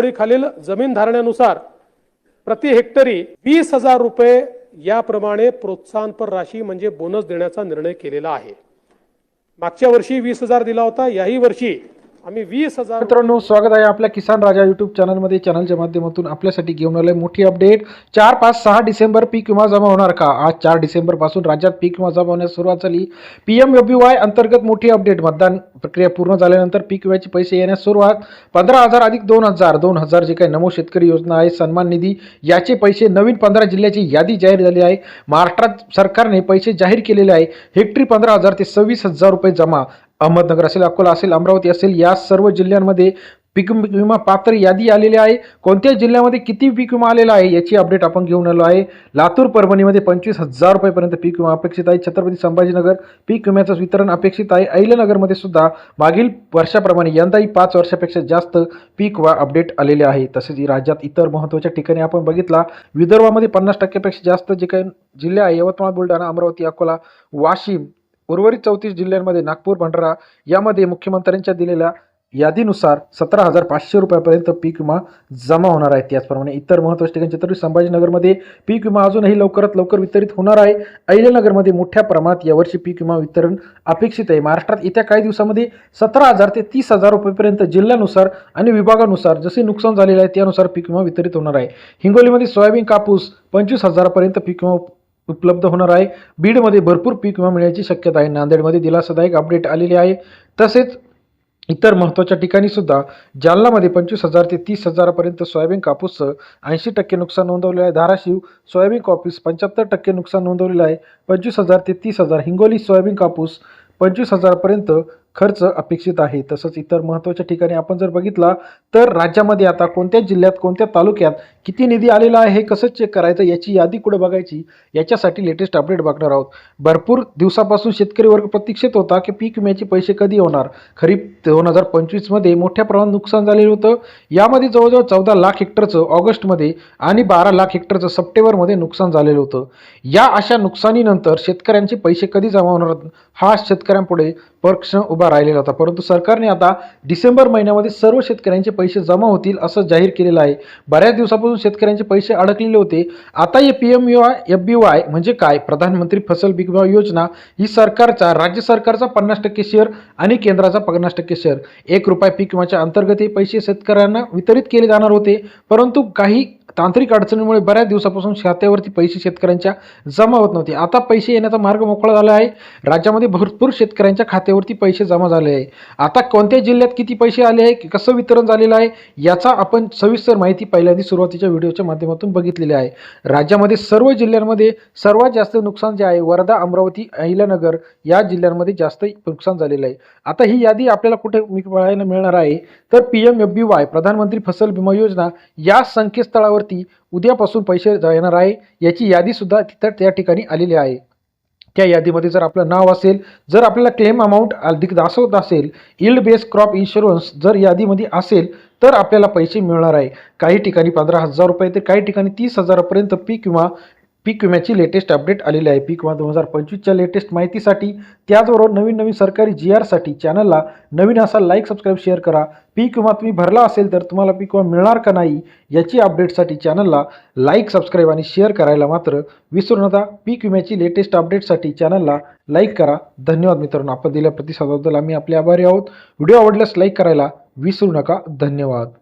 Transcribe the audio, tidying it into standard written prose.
खालील जमीन धारण्यानुसार प्रति हेक्टरी 20,000 रुपये याप्रमाणे प्रोत्साहनपर राशी म्हणजे बोनस देण्याचा निर्णय केलेला आहे। मागच्या वर्षी 20,000 दिला होता, याही वर्षी आम्ही 20,000। मित्रांनो, स्वागत आहे आपल्या किसान राजा यूट्यूब चॅनलमध्ये। चॅनलच्या माध्यमातून आपल्यासाठी घेऊन आले मोठी अपडेट। 4, 5, 6 डिसेंबर पीक विमा जमा होणार का? आज 4 डिसेंबर पासून राज्यात पीक विमा जमा होण्यास सुरुवात झाली। PMFBY अंतर्गत मोठी अपडेट। मतदान प्रक्रिया पूर्ण झाल्यानंतर पीक विम्याचे पैसे येण्यास सुरुवात। 15,000 अधिक 2,000 जे काही नमो शेतकरी योजना आहे, सन्मान निधी, याचे पैसे नवीन 15 जिल्ह्याची यादी जाहीर झाली आहे। महाराष्ट्रात सरकारने पैसे जाहीर केलेले आहे। हेक्टरी 15,000 ते 26,000 रुपये जमा। अहमदनगर असेल, अकोला असेल, अमरावती असेल, या सर्व जिल्ह्यांमध्ये पीक विमा पात्र यादी आलेली आहे। कोणत्या जिल्ह्यामध्ये किती पीक विमा आलेला आहे याची अपडेट आपण घेऊन आलो आहे। लातूर, परभणीमध्ये 25,000 रुपयेपर्यंत पीक विमा अपेक्षित आहे। छत्रपती संभाजीनगर पीक विम्याचं वितरण अपेक्षित आहे। अहिल्यानगरमध्ये सुद्धा मागील वर्षाप्रमाणे यंदाही 5 वर्षापेक्षा जास्त पीक विमा अपडेट आलेले आहे। तसेच राज्यात इतर महत्त्वाच्या ठिकाणी आपण बघितला, विदर्भामध्ये 50% जास्त जे काही जिल्हे आहे, यवतमाळ, बुलढाणा, अमरावती, अकोला, वाशिम, उर्वरित 34 जिल्ह्यांमध्ये नागपूर, भंडारा यामध्ये मुख्यमंत्र्यांच्या दिलेल्या यादीनुसार 17,500 रुपयापर्यंत पीक विमा जमा होणार आहे। त्याचप्रमाणे इतर महत्त्वाच्या ठिकाणी छत्रपती संभाजीनगरमध्ये पीक विमा अजूनही लवकरात लवकर वितरित होणार आहे। अहिल्यानगरमध्ये मोठ्या प्रमाणात यावर्षी पीक विमा वितरण अपेक्षित आहे। महाराष्ट्रात येत्या काही दिवसामध्ये 17,000 ते 30,000 रुपयेपर्यंत जिल्ह्यानुसार आणि विभागानुसार जसे नुकसान झालेले आहे त्यानुसार पीक विमा वितरित होणार आहे। हिंगोलीमध्ये सोयाबीन, कापूस 25,000 पर्यंत पीक विमा उपलब्ध होणार आहे। बीडमध्ये भरपूर पीक विमा मिळण्याची शक्यता आहे। नांदेडमध्ये दिलासादायक अपडेट आलेली आहे। तसेच इतर महत्त्वाच्या ठिकाणी सुद्धा जालनामध्ये 25,000 ते 30,000 पर्यंत सोयाबीन, कापूसचं 80% नुकसान नोंदवलेलं आहे। धाराशिव सोयाबीन, कापूस 75% नुकसान नोंदवलेलं आहे। 25,000 ते 30,000। हिंगोली सोयाबीन, कापूस 25,000 पर्यंत खर्च अपेक्षित आहे। तसंच इतर महत्त्वाच्या ठिकाणी आपण जर बघितला तर राज्यामध्ये आता कोणत्या जिल्ह्यात, कोणत्या तालुक्यात किती निधी आलेला आहे हे कसं चेक करायचं याची यादी कुठे बघायची, याच्यासाठी लेटेस्ट अपडेट बघणार आहोत। भरपूर दिवसापासून शेतकरी वर्ग प्रतीक्षेत होता की पीक विम्याचे पैसे कधी होणार। खरीप 2025 मध्ये मोठ्या प्रमाणात नुकसान झालेलं होतं। यामध्ये जवळजवळ 14 लाख हेक्टरचं ऑगस्टमध्ये आणि 12 लाख हेक्टरचं सप्टेंबरमध्ये नुकसान झालेलं होतं। या अशा नुकसानीनंतर शेतकऱ्यांचे पैसे कधी जमा होणार हा शेतकऱ्यांपुढे प्रश्न उभा राहिलेला होता। परंतु सरकारने आता डिसेंबर महिन्यामध्ये सर्व शेतकऱ्यांचे पैसे जमा होतील असं जाहीर केलेलं आहे। बऱ्याच दिवसापासून शेतकऱ्यांचे पैसे अडकलेले होते। आता हे PMFBY म्हणजे काय? प्रधानमंत्री फसल पीक विमा योजना ही सरकारचा, राज्य सरकारचा 50% शेअर आणि केंद्राचा 50% शेअर। ₹1 पीक विम्याच्या अंतर्गत हे पैसे शेतकऱ्यांना वितरित केले जाणार होते। परंतु काही तांत्रिक अडचणीमुळे बऱ्याच दिवसापासून खात्यावरती पैसे शेतकऱ्यांच्या जमा होत नव्हते। आता पैसे येण्याचा मार्ग मोकळा झाला आहे। राज्यामध्ये भरपूर शेतकऱ्यांच्या खात्यावरती पैसे जमा झाले आहे। आता कोणत्या जिल्ह्यात किती पैसे आले आहे, कसं वितरण झालेलं आहे याचा आपण सविस्तर माहिती पहिल्यांदा सुरुवातीच्या व्हिडिओच्या माध्यमातून बघितलेली आहे। राज्यामध्ये सर्व जिल्ह्यांमध्ये सर्वात जास्त नुकसान जे आहे वर्धा, अमरावती, अहिल्यानगर या जिल्ह्यांमध्ये जास्त नुकसान झालेलं आहे। आता ही यादी आपल्याला कुठे पाहायला मिळणार आहे तर PMFBY प्रधानमंत्री फसल विमा योजना या संकेतस्थळावर उद्यापासून पैसे येणार आहे। याची यादी सुद्धा त्या ठिकाणी आलेली आहे। त्या यादीमध्ये जर आपलं नाव असेल, जर आपल्याला क्लेम अमाऊंट अधिक दाखवत असेल, यील्ड बेस्ड क्रॉप इन्शुरन्स जर यादीमध्ये असेल तर आपल्याला पैसे मिळणार आहे। काही ठिकाणी 15,000 रुपये तर काही ठिकाणी 30,000 पर्यंत पीक विम्याची लेटेस्ट अपडेट आलेली आहे। पीक विमा 2025च्या लेटेस्ट माहितीसाठी, त्याचबरोबर नवीन सरकारी GR साठी चॅनलला नवीन असाल लाईक, सबस्क्राईब, शेअर करा। पीक विमा तुम्ही भरला असेल तर तुम्हाला पीक विमा मिळणार का नाही याची अपडेटसाठी चॅनलला लाईक, सबस्क्राईब आणि शेअर करायला मात्र विसरू नका। पीक विम्याची लेटेस्ट अपडेटसाठी चॅनलला लाईक करा। धन्यवाद मित्रांनो, आपण दिलेल्या प्रतिसादाबद्दल आम्ही आपले आभारी आहोत। व्हिडिओ आवडल्यास लाईक करायला विसरू नका। धन्यवाद।